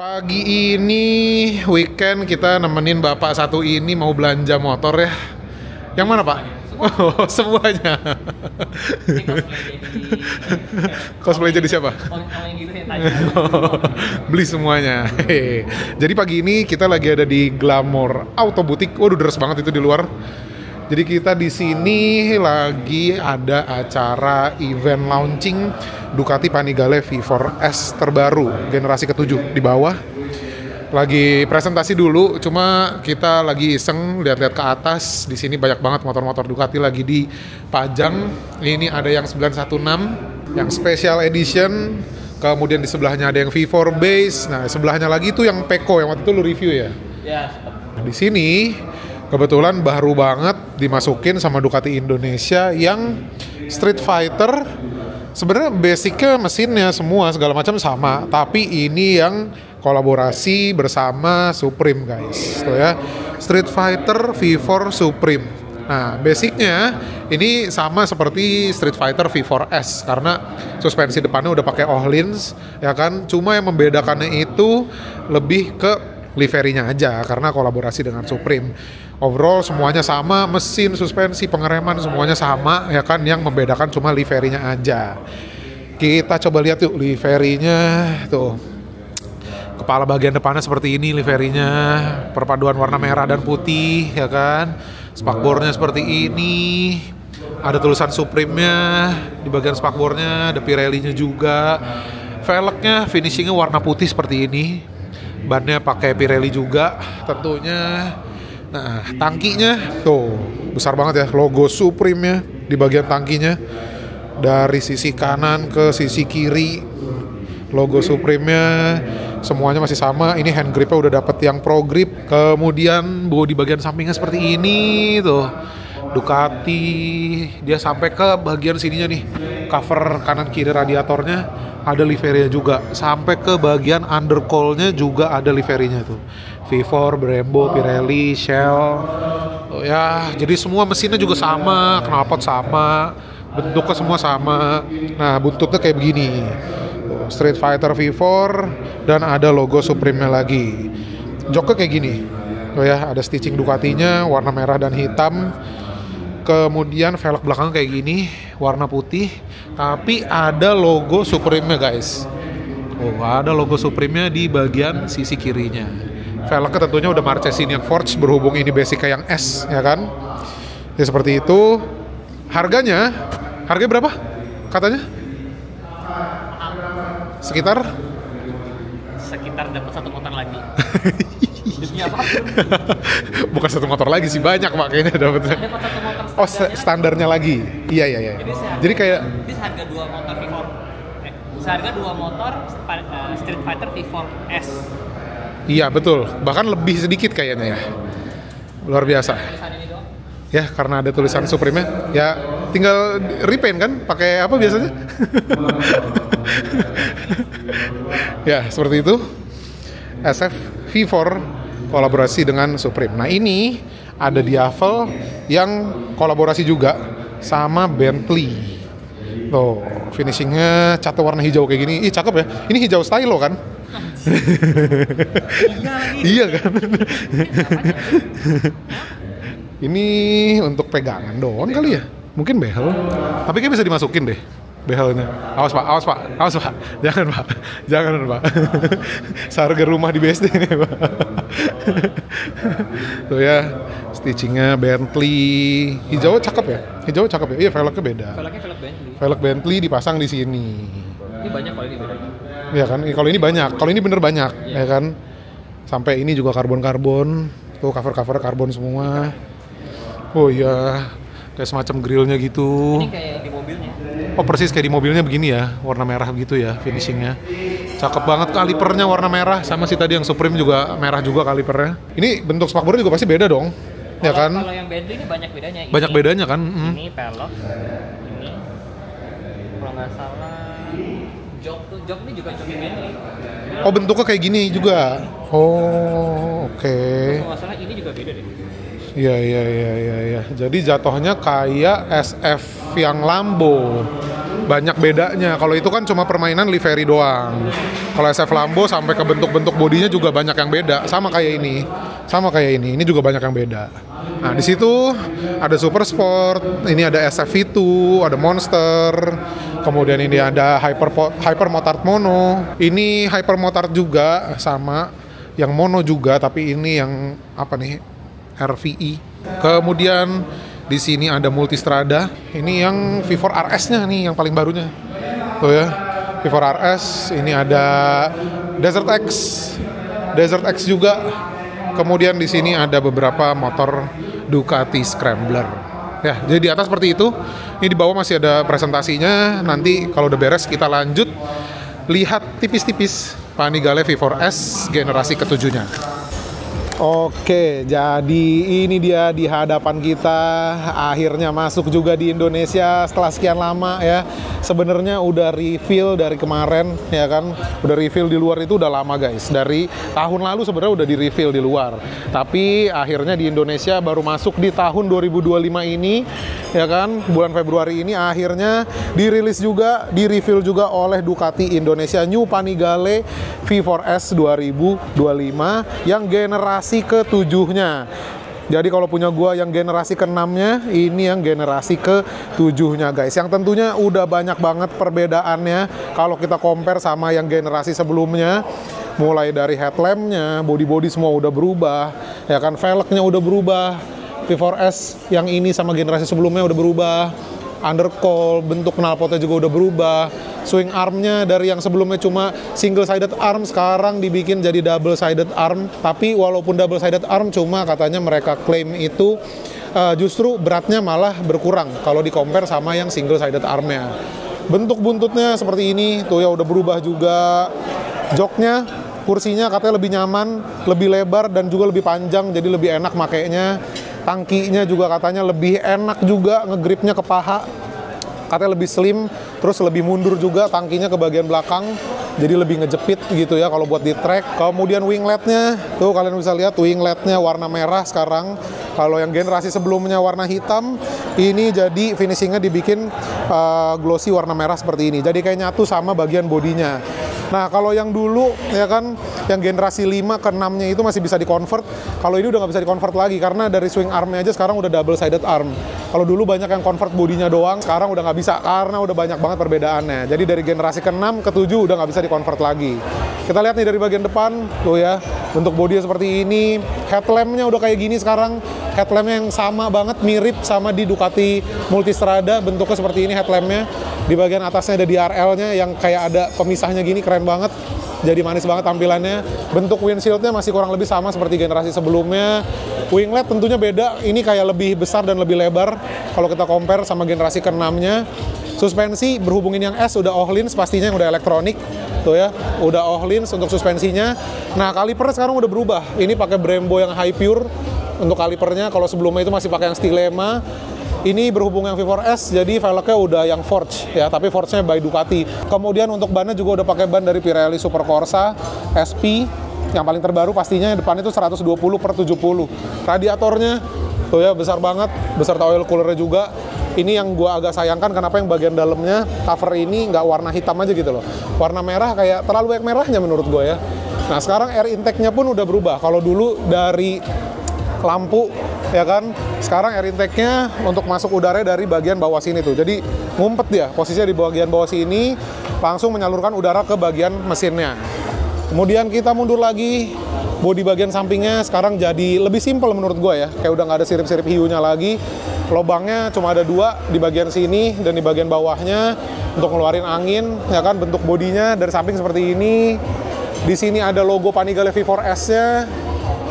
Pagi ini weekend kita nemenin bapak satu ini mau belanja motor ya. Yang mana pak? Oh, semuanya. Cosplay jadi siapa? Beli semuanya. Jadi pagi ini kita lagi ada di Glamour Auto Boutique. Waduh, deres banget itu di luar. Jadi kita di sini lagi ada acara event launching Ducati Panigale V4S terbaru generasi ke-7 di bawah. Lagi presentasi dulu, cuma kita lagi iseng lihat-lihat ke atas. Di sini banyak banget motor-motor Ducati lagi dipajang. Ini ada yang 916, yang special edition. Kemudian di sebelahnya ada yang V4 base. Nah, sebelahnya lagi itu yang Peko yang waktu itu lu review ya. Ya. Nah, di sini kebetulan baru banget dimasukin sama Ducati Indonesia yang Street Fighter. Sebenarnya basicnya mesinnya semua segala macam sama, tapi ini yang kolaborasi bersama Supreme guys. Tuh ya, Street Fighter V4 Supreme. Nah, basicnya ini sama seperti Street Fighter V4S karena suspensi depannya udah pakai Öhlins, ya kan? Cuma yang membedakannya itu lebih ke liverinya aja karena kolaborasi dengan Supreme. Overall semuanya sama, mesin, suspensi, pengereman semuanya sama, ya kan? Yang membedakan cuma liverinya aja. Kita coba lihat yuk liverinya tuh. Kepala bagian depannya seperti ini liverinya, perpaduan warna merah dan putih, ya kan? Spakbornya seperti ini. Ada tulisan Supreme-nya di bagian spakbornya, ada Pirelli-nya juga. Velgnya finishingnya warna putih seperti ini. Bannya pakai Pirelli juga tentunya. Nah, tangkinya tuh besar banget ya, logo Supreme-nya di bagian tangkinya. Dari sisi kanan ke sisi kiri logo Supreme-nya semuanya masih sama. Ini hand grip-nya udah dapet yang Pro Grip. Kemudian bodi bagian sampingnya seperti ini tuh. Ducati dia sampai ke bagian sininya nih. Cover kanan kiri radiatornya ada liverinya juga. Sampai ke bagian undercowl-nya juga ada liverinya tuh. V4, Brembo, Pirelli, Shell. Oh ya, jadi semua mesinnya juga sama, knalpot sama, bentuknya semua sama. Nah, buntutnya kayak begini. Street Fighter V4 dan ada logo Supreme-nya lagi. Joknya kayak gini. Oh ya, ada stitching Ducatinya warna merah dan hitam. Kemudian velg belakang kayak gini, warna putih, tapi ada logo Supreme-nya guys. Oh, ada logo Supreme-nya di bagian sisi kirinya. Velgnya tentunya udah Marchesin yang Forged, berhubung ini basicnya yang S, ya kan? Ya seperti itu. Harganya berapa? Katanya? Sekitar dapat satu motor lagi. Bukan satu motor lagi sih, banyak pak kayaknya dapetnya. Dapat satu motor standarnya lagi. Iya. Jadi kayak seharga dua motor V4. Seharga dua motor Street Fighter V4S. Iya betul, bahkan lebih sedikit kayaknya ya. Luar biasa. Ya karena ada tulisan Supreme-nya, ya tinggal repaint kan, pakai apa biasanya? Ya seperti itu. SF V4 kolaborasi dengan Supreme. Nah ini ada Diavel yang kolaborasi juga sama Bentley. Tuh finishingnya cat warna hijau kayak gini. Ih cakep ya. Ini hijau stylo kan? Iya kan? Ini untuk pegangan doang kali ya? Mungkin behel. Tapi kayak bisa dimasukin deh behelnya. Awas pak. Jangan pak. Seharga rumah di BSD ini pak. Tuh ya, stitchingnya Bentley. Hijau cakep ya? Iya, velgnya beda. Velg Bentley dipasang di sini. Ini banyak kalau ini beda. Iya kan? Kalau ini banyak. Kalau ini bener banyak, ya kan? Sampai ini juga karbon. Tuh cover karbon semua. Oh iya, kayak semacam grillnya gitu. Ini kayak di mobilnya. Oh persis kayak di mobilnya begini ya, warna merah gitu ya finishingnya. Cakep banget, kalipernya warna merah, sama si tadi yang Supreme juga merah juga kalipernya. Ini bentuk spakbornya juga pasti beda dong, ya kan? Kalau yang Bentley ini banyak bedanya. Banyak bedanya kan? Ini pelok, ini kalau nggak salah jok ini juga jok Bentley. Oh bentuknya kayak gini juga. Oh oke. Kalau nggak salah ini juga beda deh. Iya. Jadi jatuhnya kayak SF yang Lambo. banyak bedanya. Kalau itu kan cuma permainan livery doang. Kalau SF Lambo sampai ke bentuk-bentuk bodinya juga banyak yang beda. Sama kayak ini. Ini juga banyak yang beda. Nah, di situ ada Super Sport, ini ada SF V2, ada Monster. Kemudian ini ada Hyper Motard Mono. Ini Hyper Motard juga sama, yang mono juga, tapi ini yang apa nih? RVE. Kemudian di sini ada Multistrada. Ini yang V4 RS-nya nih, yang paling barunya. Tuh ya, V4 RS. Ini ada Desert X juga. Kemudian di sini ada beberapa motor Ducati Scrambler. Ya, jadi di atas seperti itu. Ini di bawah masih ada presentasinya. Nanti kalau udah beres kita lanjut lihat tipis-tipis Panigale V4S generasi ketujuhnya. Oke, jadi ini dia di hadapan kita, akhirnya masuk juga di Indonesia setelah sekian lama ya. Sebenarnya udah reveal dari kemarin ya kan, udah reveal di luar itu udah lama guys. Dari tahun lalu sebenarnya udah di reveal di luar. Tapi akhirnya di Indonesia baru masuk di tahun 2025 ini ya kan, bulan Februari ini akhirnya dirilis juga, di reveal juga oleh Ducati Indonesia New Panigale V4S 2025 yang generasi ke-7-nya. Jadi kalau punya gua yang generasi ke-6-nya, ini yang generasi ke-7-nya guys. Yang tentunya udah banyak banget perbedaannya kalau kita compare sama yang generasi sebelumnya. Mulai dari headlampnya, body-body semua udah berubah, ya kan, velgnya udah berubah. V4S yang ini sama generasi sebelumnya udah berubah. Undercowl, bentuk knalpotnya juga udah berubah. Swing armnya dari yang sebelumnya cuma single sided arm sekarang dibikin jadi double sided arm. Tapi walaupun double sided arm, cuma katanya mereka klaim itu justru beratnya malah berkurang kalau di compare sama yang single sided armnya. Bentuk buntutnya seperti ini, tuh ya udah berubah juga. Joknya, kursinya katanya lebih nyaman, lebih lebar dan juga lebih panjang, jadi lebih enak makainya. Tangkinya juga katanya lebih enak juga, ngegripnya ke paha. Katanya lebih slim, terus lebih mundur juga tangkinya ke bagian belakang, jadi lebih ngejepit gitu ya kalau buat di track. Kemudian wingletnya, tuh kalian bisa lihat wingletnya warna merah sekarang. Kalau yang generasi sebelumnya warna hitam, ini jadi finishingnya dibikin glossy warna merah seperti ini. Jadi kayak nyatu sama bagian bodinya. Nah, kalau yang dulu ya kan, yang generasi 5 ke 6-nya itu masih bisa di-convert. Kalau ini udah nggak bisa di-convert lagi karena dari swing armnya aja sekarang udah double sided arm. Kalau dulu banyak yang convert bodinya doang, sekarang udah nggak bisa karena udah banyak banget perbedaannya. Jadi dari generasi ke-6 ke 7 udah nggak bisa di-convert lagi. Kita lihat nih dari bagian depan, tuh ya, bentuk bodinya seperti ini. Headlampnya udah kayak gini sekarang. Headlampnya yang sama banget, mirip sama di Ducati Multistrada, bentuknya seperti ini headlampnya. Di bagian atasnya ada DRL-nya yang kayak ada pemisahnya gini, keren banget. Jadi manis banget tampilannya. Bentuk windshield-nya masih kurang lebih sama seperti generasi sebelumnya. Winglet tentunya beda, ini kayak lebih besar dan lebih lebar kalau kita compare sama generasi ke-6-nya. Suspensi berhubungin yang S udah Öhlins pastinya, yang udah elektronik. Tuh ya, udah Öhlins untuk suspensinya. Nah, kalipernya sekarang udah berubah. Ini pakai Brembo yang high pure untuk kalipernya. Kalau sebelumnya itu masih pakai yang Stilema. Ini berhubung yang V4S, jadi velgnya udah yang Forge ya, tapi Forge-nya by Ducati. Kemudian untuk bannya juga udah pakai ban dari Pirelli Supercorsa SP, yang paling terbaru pastinya. Yang depan itu 120/70. Radiatornya tuh ya besar banget, beserta oil coolernya juga. Ini yang gua agak sayangkan, kenapa yang bagian dalamnya cover ini nggak warna hitam aja gitu loh. Warna merah kayak terlalu banyak merahnya menurut gua ya. Nah, sekarang air intake-nya pun udah berubah. Kalau dulu dari lampu ya kan, sekarang air intake-nya untuk masuk udara dari bagian bawah sini tuh. Jadi ngumpet dia, posisinya di bagian bawah sini, langsung menyalurkan udara ke bagian mesinnya. Kemudian kita mundur lagi, bodi bagian sampingnya sekarang jadi lebih simpel menurut gue ya. Kayak udah nggak ada sirip-sirip hiunya lagi. Lobangnya cuma ada 2 di bagian sini dan di bagian bawahnya untuk ngeluarin angin ya kan. Bentuk bodinya dari samping seperti ini. Di sini ada logo Panigale V4S-nya.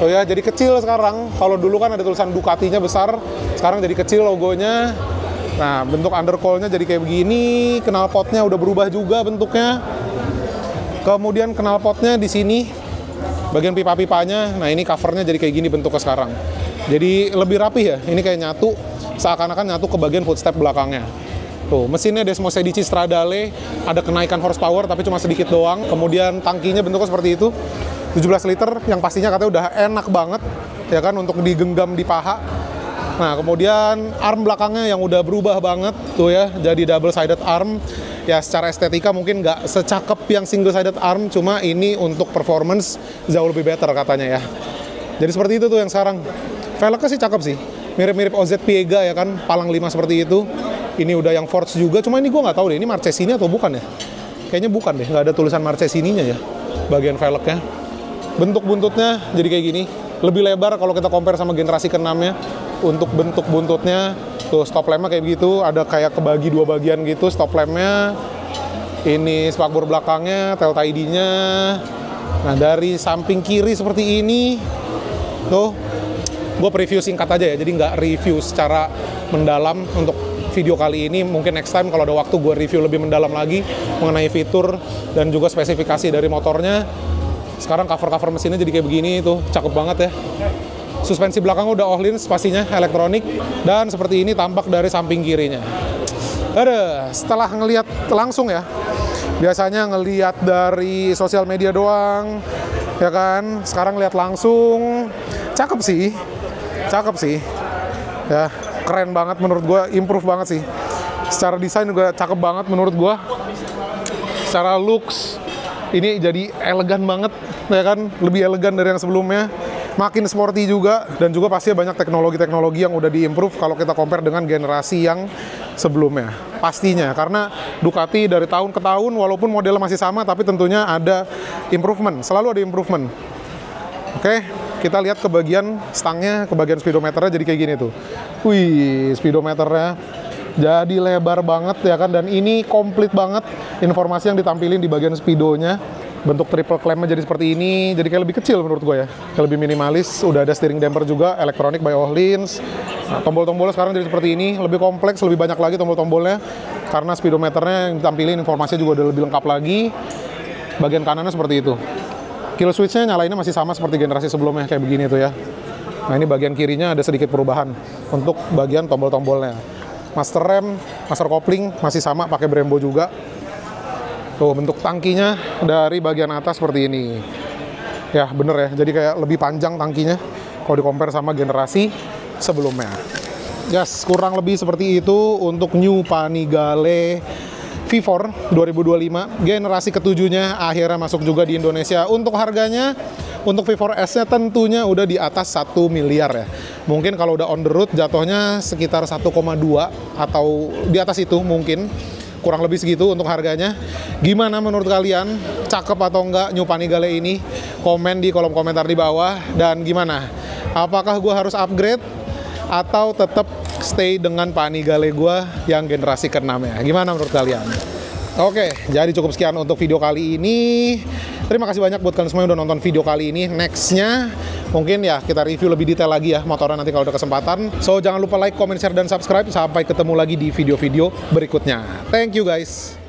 Oh ya, jadi kecil sekarang. Kalau dulu kan ada tulisan Ducati-nya besar, sekarang jadi kecil logonya. Nah, bentuk undercowl-nya jadi kayak begini. Knalpotnya udah berubah juga bentuknya. Kemudian knalpotnya di sini, bagian pipa-pipanya. Nah, ini covernya jadi kayak gini bentuknya sekarang. Jadi lebih rapih ya. Ini kayak nyatu, seakan-akan nyatu ke bagian footstep belakangnya. Tuh, mesinnya Desmo 16 Stradale, ada kenaikan horsepower tapi cuma sedikit doang. Kemudian tangkinya bentuknya seperti itu. 17 liter yang pastinya katanya udah enak banget ya kan untuk digenggam di paha. Nah, kemudian arm belakangnya yang udah berubah banget tuh ya, jadi double sided arm. Ya secara estetika mungkin nggak secakep yang single sided arm, cuma ini untuk performance jauh lebih better katanya ya. Jadi seperti itu tuh yang sekarang. Velgnya sih cakep sih, mirip-mirip OZ Piega ya kan, palang 5 seperti itu. Ini udah yang Forge juga, cuma ini gue nggak tahu deh, ini Marchesini atau bukan ya? Kayaknya bukan deh, nggak ada tulisan Marchesininya ya, bagian velgnya. Bentuk buntutnya jadi kayak gini, lebih lebar kalau kita compare sama generasi ke-6-nya. Untuk bentuk buntutnya, tuh stop lampnya kayak begitu, ada kayak kebagi 2 bagian gitu stop lampnya. Ini spakbor belakangnya, tail ID-nya. Nah dari samping kiri seperti ini, tuh, gue preview singkat aja ya, jadi nggak review secara mendalam untuk video kali ini. Mungkin next time kalau ada waktu gue review lebih mendalam lagi mengenai fitur dan juga spesifikasi dari motornya. Sekarang cover mesinnya jadi kayak begini, tuh cakep banget ya. Suspensi belakang udah Öhlins pastinya, elektronik, dan seperti ini tampak dari samping kirinya. Setelah ngelihat langsung ya, biasanya ngelihat dari sosial media doang, ya kan. Sekarang lihat langsung, cakep sih, ya keren banget menurut gue, improve banget sih. Secara desain juga cakep banget menurut gue. Secara looks, ini jadi elegan banget, ya kan, lebih elegan dari yang sebelumnya. Makin sporty juga, dan juga pasti banyak teknologi-teknologi yang udah di-improve kalau kita compare dengan generasi yang sebelumnya. Pastinya, karena Ducati dari tahun ke tahun, walaupun modelnya masih sama, tapi tentunya ada improvement, selalu ada improvement. Oke, kita lihat ke bagian stangnya, ke bagian speedometernya jadi kayak gini tuh. Wih, speedometernya jadi lebar banget ya kan, dan ini komplit banget informasi yang ditampilin di bagian speedonya. Bentuk triple clamp-nya jadi seperti ini, jadi kayak lebih kecil menurut gue ya, kayak lebih minimalis. Udah ada steering damper juga, elektronik by Öhlins. Nah, tombol-tombolnya sekarang jadi seperti ini, lebih kompleks, lebih banyak lagi tombol-tombolnya, karena speedometernya yang ditampilin informasinya juga udah lebih lengkap lagi. Bagian kanannya seperti itu. Kill switch-nya nyalainnya masih sama seperti generasi sebelumnya, kayak begini tuh ya. Nah ini bagian kirinya ada sedikit perubahan untuk bagian tombol-tombolnya. Master rem, master kopling masih sama, pakai Brembo juga. Tuh bentuk tangkinya dari bagian atas seperti ini. Ya bener ya, jadi kayak lebih panjang tangkinya kalau di-compare sama generasi sebelumnya. Yes, kurang lebih seperti itu untuk New Panigale V4 2025. Generasi ketujuhnya akhirnya masuk juga di Indonesia. Untuk harganya, untuk V4S-nya tentunya udah di atas 1 miliar ya. Mungkin kalau udah on the road jatuhnya sekitar 1,2 atau di atas itu mungkin. Kurang lebih segitu untuk harganya. Gimana menurut kalian? Cakep atau enggak New Panigale ini? Komen di kolom komentar di bawah. Dan gimana? Apakah gue harus upgrade? Atau tetap stay dengan Panigale gue yang generasi ke-6 ya? Gimana menurut kalian? Oke, jadi cukup sekian untuk video kali ini. Terima kasih banyak buat kalian semua yang udah nonton video kali ini. Nextnya mungkin ya kita review lebih detail lagi ya motornya nanti kalau ada kesempatan. So jangan lupa like, comment, share, dan subscribe. Sampai ketemu lagi di video-video berikutnya. Thank you guys.